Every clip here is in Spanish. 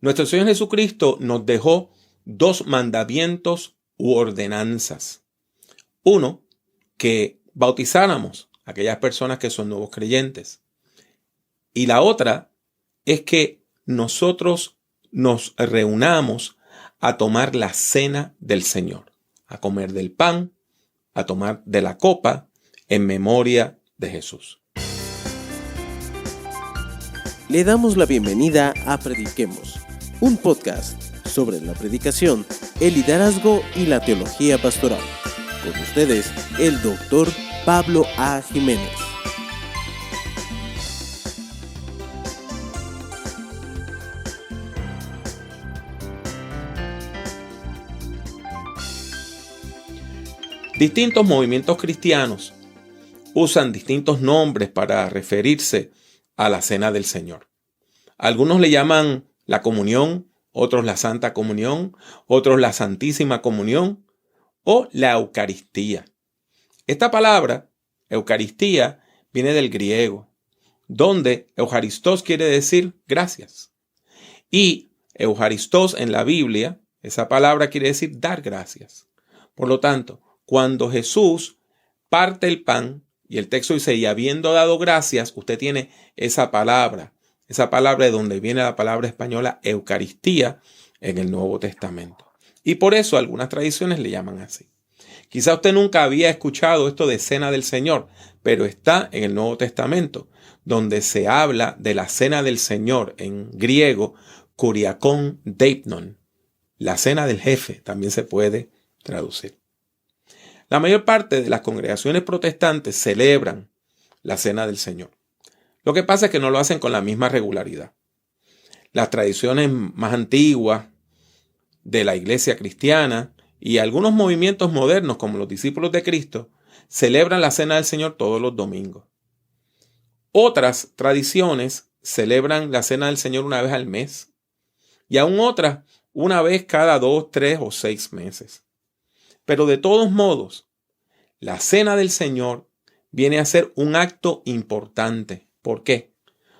Nuestro Señor Jesucristo nos dejó dos mandamientos u ordenanzas. Uno, que bautizáramos a aquellas personas que son nuevos creyentes. Y la otra es que nosotros nos reunamos a tomar la cena del Señor, a comer del pan, a tomar de la copa en memoria de Jesús. Le damos la bienvenida a Prediquemos, un podcast sobre la predicación, el liderazgo y la teología pastoral. Con ustedes, el Dr. Pablo A. Jiménez. Distintos movimientos cristianos usan distintos nombres para referirse a la cena del Señor. Algunos le llaman la comunión, otros la Santa Comunión, otros la Santísima Comunión o la Eucaristía. Esta palabra, Eucaristía, viene del griego, donde Eucharistos quiere decir gracias. Y Eucharistos en la Biblia, esa palabra quiere decir dar gracias. Por lo tanto, cuando Jesús parte el pan, y el texto dice, y habiendo dado gracias, usted tiene esa palabra de donde viene la palabra española Eucaristía en el Nuevo Testamento. Y por eso algunas tradiciones le llaman así. Quizá usted nunca había escuchado esto de cena del Señor, pero está en el Nuevo Testamento, donde se habla de la cena del Señor, en griego, kuriakon deipnon. La cena del jefe también se puede traducir. La mayor parte de las congregaciones protestantes celebran la cena del Señor. Lo que pasa es que no lo hacen con la misma regularidad. Las tradiciones más antiguas de la iglesia cristiana y algunos movimientos modernos como los discípulos de Cristo celebran la cena del Señor todos los domingos. Otras tradiciones celebran la cena del Señor una vez al mes y aún otras una vez cada 2, 3 o 6 meses. Pero de todos modos, la cena del Señor viene a ser un acto importante. ¿Por qué?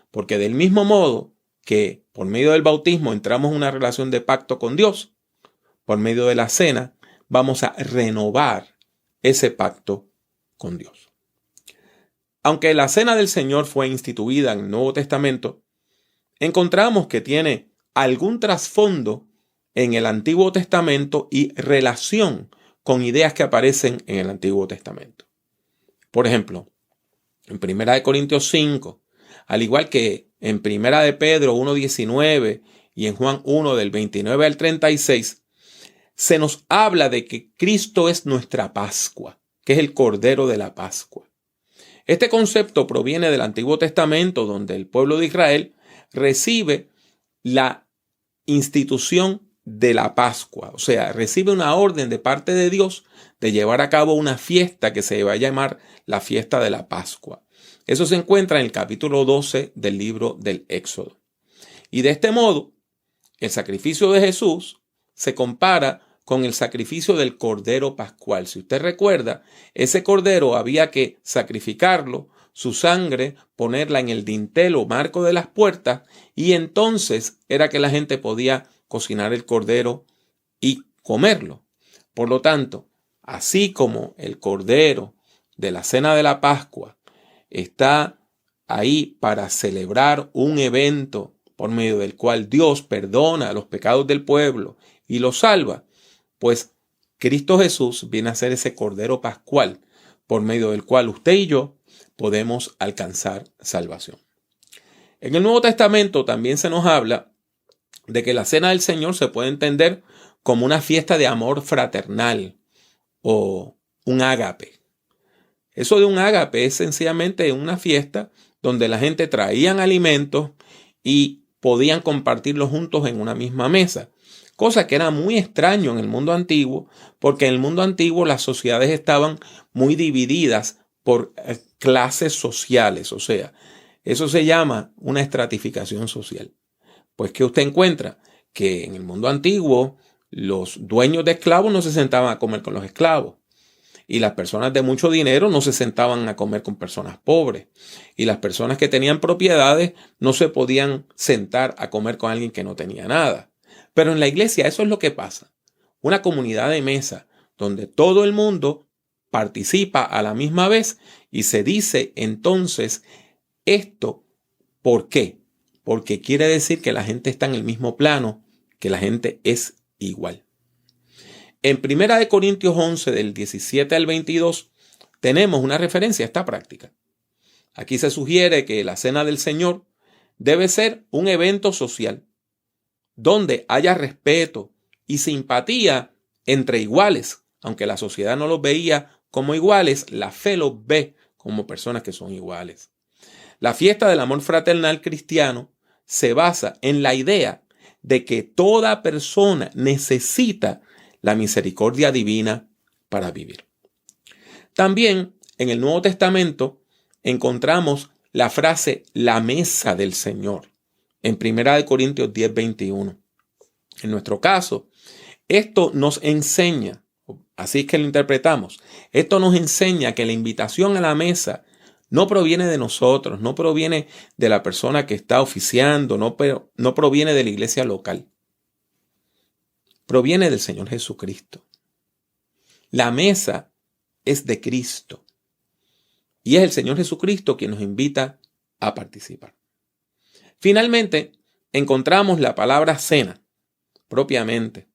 Porque del mismo modo que por medio del bautismo entramos en una relación de pacto con Dios, por medio de la cena vamos a renovar ese pacto con Dios. Aunque la cena del Señor fue instituida en el Nuevo Testamento, encontramos que tiene algún trasfondo en el Antiguo Testamento y relación con ideas que aparecen en el Antiguo Testamento. Por ejemplo, en 1 Corintios 5, al igual que en 1 Pedro 1:19 y en Juan 1 del 29 al 36, se nos habla de que Cristo es nuestra Pascua, que es el Cordero de la Pascua. Este concepto proviene del Antiguo Testamento, donde el pueblo de Israel recibe la institución de la Pascua, o sea, recibe una orden de parte de Dios de llevar a cabo una fiesta que se va a llamar la fiesta de la Pascua. Eso se encuentra en el capítulo 12 del libro del Éxodo. Y de este modo, el sacrificio de Jesús se compara con el sacrificio del Cordero Pascual. Si usted recuerda, ese Cordero había que sacrificarlo, su sangre, ponerla en el dintel o marco de las puertas, y entonces era que la gente podía cocinar el cordero y comerlo. Por lo tanto, así como el cordero de la cena de la Pascua está ahí para celebrar un evento por medio del cual Dios perdona los pecados del pueblo y los salva, pues Cristo Jesús viene a ser ese cordero pascual por medio del cual usted y yo podemos alcanzar salvación. En el Nuevo Testamento también se nos habla de que la cena del Señor se puede entender como una fiesta de amor fraternal o un ágape. Eso de un ágape es sencillamente una fiesta donde la gente traían alimentos y podían compartirlos juntos en una misma mesa. Cosa que era muy extraño en el mundo antiguo, porque en el mundo antiguo las sociedades estaban muy divididas por clases sociales. O sea, eso se llama una estratificación social. Pues que usted encuentra que en el mundo antiguo los dueños de esclavos no se sentaban a comer con los esclavos. Y las personas de mucho dinero no se sentaban a comer con personas pobres. Y las personas que tenían propiedades no se podían sentar a comer con alguien que no tenía nada. Pero en la iglesia eso es lo que pasa. Una comunidad de mesa donde todo el mundo participa a la misma vez y se dice entonces esto. ¿Por qué? Porque quiere decir que la gente está en el mismo plano, que la gente es igual. En 1 Corintios 11, del 17 al 22, tenemos una referencia a esta práctica. Aquí se sugiere que la Cena del Señor debe ser un evento social, donde haya respeto y simpatía entre iguales. Aunque la sociedad no los veía como iguales, la fe los ve como personas que son iguales. La fiesta del amor fraternal cristiano se basa en la idea de que toda persona necesita la misericordia divina para vivir. También en el Nuevo Testamento encontramos la frase la mesa del Señor en 1 Corintios 10, 21. En nuestro caso, esto nos enseña, así es que lo interpretamos, esto nos enseña que la invitación a la mesa no proviene de nosotros, no proviene de la persona que está oficiando, no proviene de la iglesia local. Proviene del Señor Jesucristo. La mesa es de Cristo. Y es el Señor Jesucristo quien nos invita a participar. Finalmente, encontramos la palabra cena, propiamente,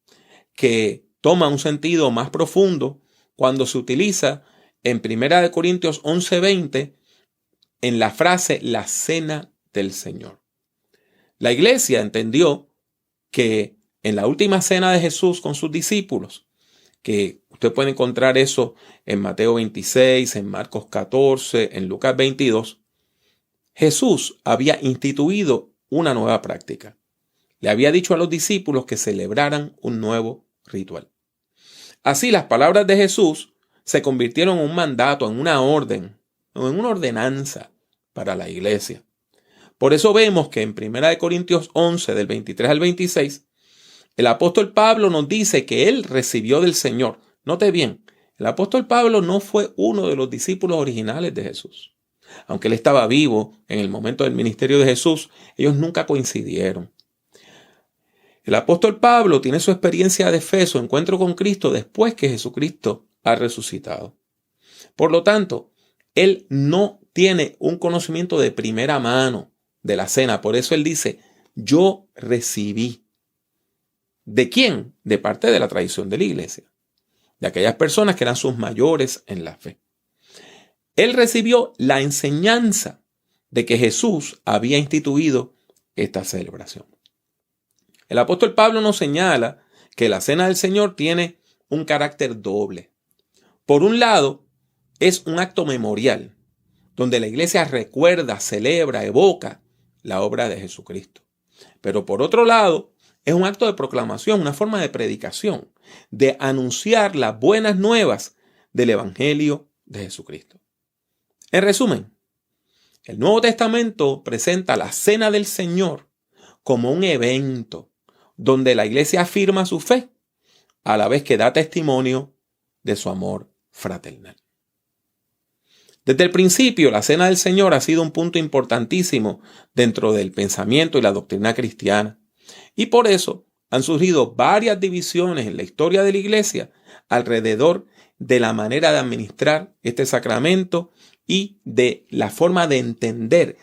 que toma un sentido más profundo cuando se utiliza en 1 Corintios 11:20 en la frase la cena del Señor. La iglesia entendió que en la última cena de Jesús con sus discípulos, que usted puede encontrar eso en Mateo 26, en Marcos 14, en Lucas 22, Jesús había instituido una nueva práctica. Le había dicho a los discípulos que celebraran un nuevo ritual. Así las palabras de Jesús se convirtieron en un mandato, en una orden, en una ordenanza para la iglesia. Por eso vemos que en 1 Corintios 11, del 23 al 26, el apóstol Pablo nos dice que él recibió del Señor. Note bien, el apóstol Pablo no fue uno de los discípulos originales de Jesús. Aunque él estaba vivo en el momento del ministerio de Jesús, ellos nunca coincidieron. El apóstol Pablo tiene su experiencia de fe, su encuentro con Cristo después que Jesucristo ha resucitado. Por lo tanto, él no tiene un conocimiento de primera mano de la cena. Por eso él dice, yo recibí. ¿De quién? De parte de la tradición de la iglesia, de aquellas personas que eran sus mayores en la fe. Él recibió la enseñanza de que Jesús había instituido esta celebración. El apóstol Pablo nos señala que la cena del Señor tiene un carácter doble. Por un lado, es un acto memorial, donde la iglesia recuerda, celebra, evoca la obra de Jesucristo. Pero por otro lado, es un acto de proclamación, una forma de predicación, de anunciar las buenas nuevas del Evangelio de Jesucristo. En resumen, el Nuevo Testamento presenta la Cena del Señor como un evento donde la iglesia afirma su fe, a la vez que da testimonio de su amor fraternal. Desde el principio, la Cena del Señor ha sido un punto importantísimo dentro del pensamiento y la doctrina cristiana. Y por eso han surgido varias divisiones en la historia de la iglesia alrededor de la manera de administrar este sacramento y de la forma de entender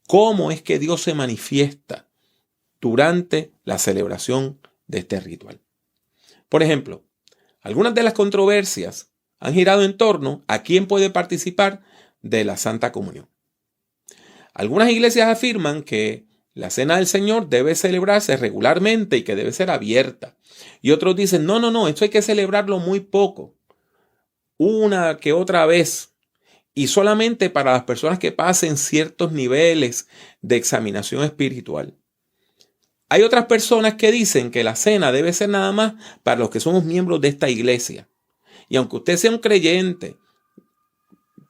cómo es que Dios se manifiesta durante la celebración de este ritual. Por ejemplo, algunas de las controversias han girado en torno a quién puede participar de la Santa Comunión. Algunas iglesias afirman que la Cena del Señor debe celebrarse regularmente y que debe ser abierta. Y otros dicen, no, esto hay que celebrarlo muy poco, una que otra vez, y solamente para las personas que pasen ciertos niveles de examinación espiritual. Hay otras personas que dicen que la cena debe ser nada más para los que somos miembros de esta iglesia. Y aunque usted sea un creyente,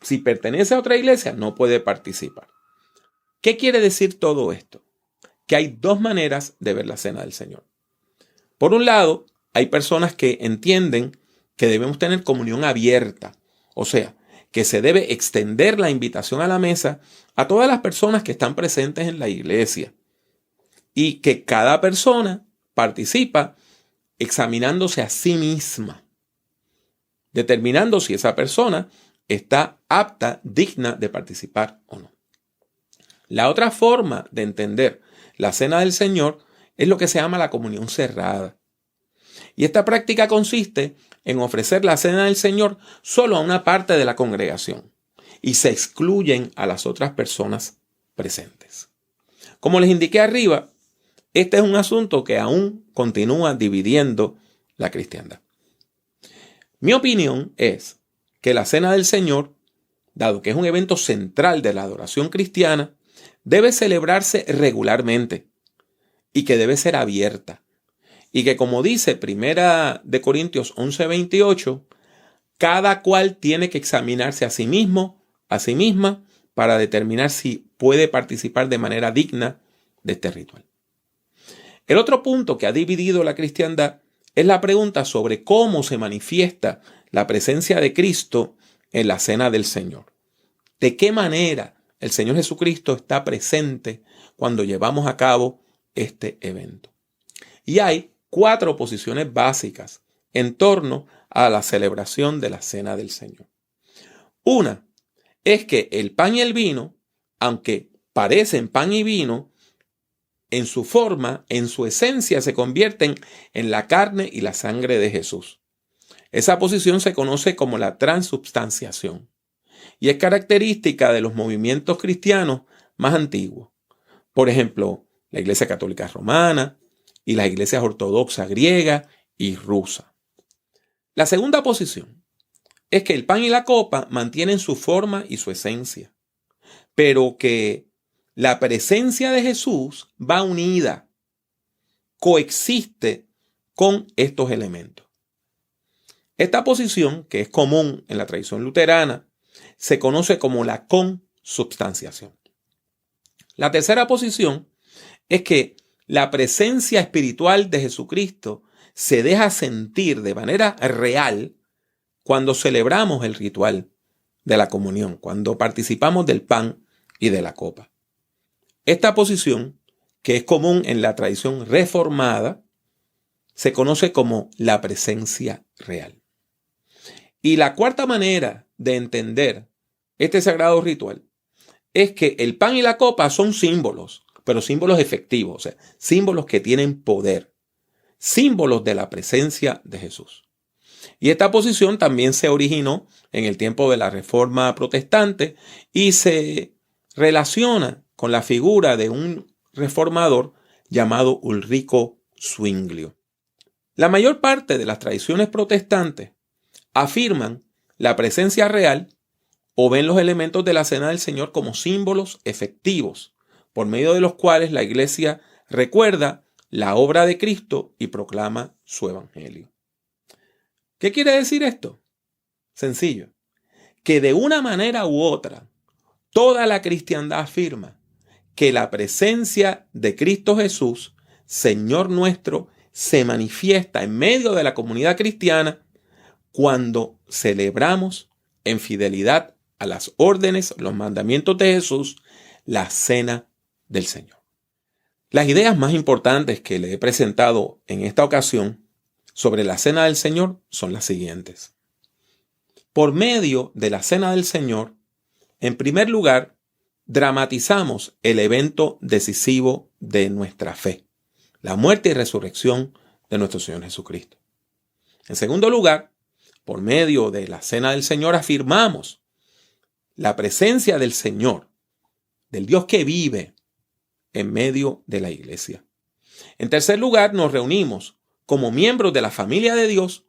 si pertenece a otra iglesia, no puede participar. ¿Qué quiere decir todo esto? Que hay dos maneras de ver la Cena del Señor. Por un lado, hay personas que entienden que debemos tener comunión abierta, O sea, que se debe extender la invitación a la mesa a todas las personas que están presentes en la iglesia y que cada persona participa examinándose a sí misma, determinando si esa persona está apta, digna de participar o no. La otra forma de entender la cena del Señor es lo que se llama la comunión cerrada. Y esta práctica consiste en ofrecer la cena del Señor solo a una parte de la congregación y se excluyen a las otras personas presentes. Como les indiqué arriba, este es un asunto que aún continúa dividiendo la cristiandad. Mi opinión es que la cena del Señor, dado que es un evento central de la adoración cristiana, debe celebrarse regularmente y que debe ser abierta. Y que, como dice 1 Corintios 11:28, cada cual tiene que examinarse a sí mismo, a sí misma, para determinar si puede participar de manera digna de este ritual. El otro punto que ha dividido la cristiandad es la pregunta sobre cómo se manifiesta la presencia de Cristo en la cena del Señor. ¿De qué manera el Señor Jesucristo está presente cuando llevamos a cabo este evento? Y hay 4 posiciones básicas en torno a la celebración de la cena del Señor. Una es que el pan y el vino, aunque parecen pan y vino, en su forma, en su esencia, se convierten en la carne y la sangre de Jesús. Esa posición se conoce como la transubstanciación y es característica de los movimientos cristianos más antiguos. Por ejemplo, la Iglesia Católica Romana y las iglesias ortodoxas griega y rusa. La segunda posición es que el pan y la copa mantienen su forma y su esencia, pero que la presencia de Jesús va unida, coexiste con estos elementos. Esta posición, que es común en la tradición luterana, se conoce como la consubstanciación. La tercera posición es que la presencia espiritual de Jesucristo se deja sentir de manera real cuando celebramos el ritual de la comunión, cuando participamos del pan y de la copa. Esta posición, que es común en la tradición reformada, se conoce como la presencia real. Y la cuarta manera de entender este sagrado ritual es que el pan y la copa son símbolos, pero símbolos efectivos, o sea, símbolos que tienen poder, símbolos de la presencia de Jesús. Y esta posición también se originó en el tiempo de la Reforma Protestante y se relaciona con la figura de un reformador llamado Ulrico Zwinglio. La mayor parte de las tradiciones protestantes afirman la presencia real o ven los elementos de la cena del Señor como símbolos efectivos, por medio de los cuales la iglesia recuerda la obra de Cristo y proclama su evangelio. ¿Qué quiere decir esto? Sencillo, que de una manera u otra, toda la cristiandad afirma que la presencia de Cristo Jesús, Señor nuestro, se manifiesta en medio de la comunidad cristiana cuando celebramos en fidelidad a las órdenes, los mandamientos de Jesús, la cena del Señor. Las ideas más importantes que le he presentado en esta ocasión sobre la cena del Señor son las siguientes. Por medio de la cena del Señor, en primer lugar, dramatizamos el evento decisivo de nuestra fe, la muerte y resurrección de nuestro Señor Jesucristo. En segundo lugar, por medio de la cena del Señor afirmamos la presencia del Señor, del Dios que vive en medio de la iglesia. En tercer lugar, nos reunimos como miembros de la familia de Dios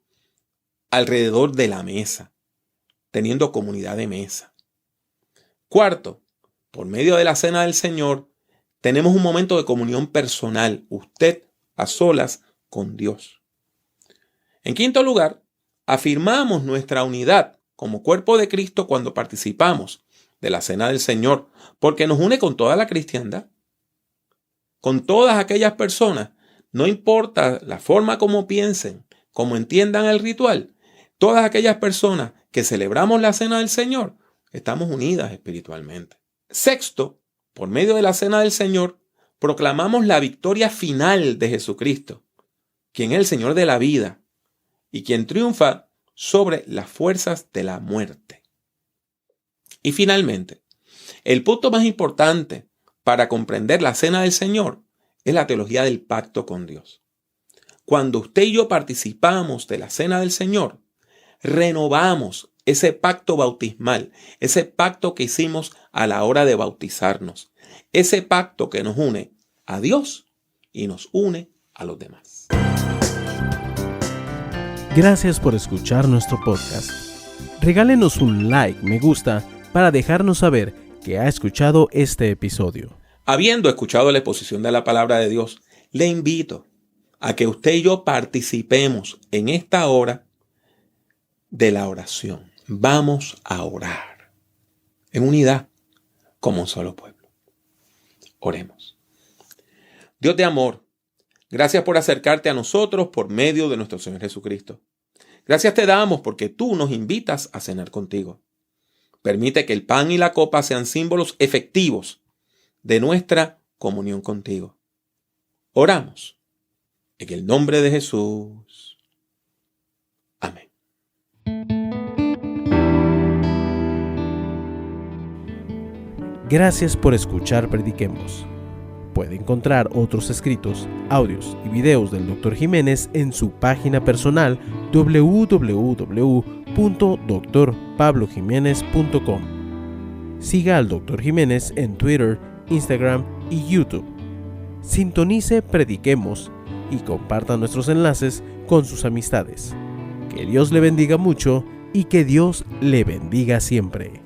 alrededor de la mesa, teniendo comunidad de mesa. Cuarto, por medio de la cena del Señor, tenemos un momento de comunión personal, usted a solas con Dios. En quinto lugar, afirmamos nuestra unidad como cuerpo de Cristo cuando participamos de la cena del Señor, porque nos une con toda la cristiandad, con todas aquellas personas, no importa la forma como piensen, como entiendan el ritual, Todas aquellas personas que celebramos la cena del Señor, estamos unidas espiritualmente. Sexto, por medio de la cena del Señor, proclamamos la victoria final de Jesucristo, quien es el Señor de la vida y quien triunfa sobre las fuerzas de la muerte. Y finalmente, el punto más importante para comprender la cena del Señor es la teología del pacto con Dios. Cuando usted y yo participamos de la cena del Señor, renovamos ese pacto bautismal, ese pacto que hicimos a la hora de bautizarnos, ese pacto que nos une a Dios y nos une a los demás. Gracias por escuchar nuestro podcast. Regálenos un like, me gusta, para dejarnos saber que ha escuchado este episodio. Habiendo escuchado la exposición de la palabra de Dios, le invito a que usted y yo participemos en esta hora de la oración. Vamos a orar en unidad como un solo pueblo. Oremos. Dios de amor, gracias por acercarte a nosotros por medio de nuestro Señor Jesucristo. Gracias te damos porque tú nos invitas a cenar contigo. Permite que el pan y la copa sean símbolos efectivos de nuestra comunión contigo. Oramos en el nombre de Jesús. Amén. Gracias por escuchar Prediquemos. Puede encontrar otros escritos, audios y videos del Dr. Jiménez en su página personal www.drpablojimenez.com. Siga al Dr. Jiménez en Twitter, Instagram y YouTube. Sintonice Prediquemos y comparta nuestros enlaces con sus amistades. Que Dios le bendiga mucho y que Dios le bendiga siempre.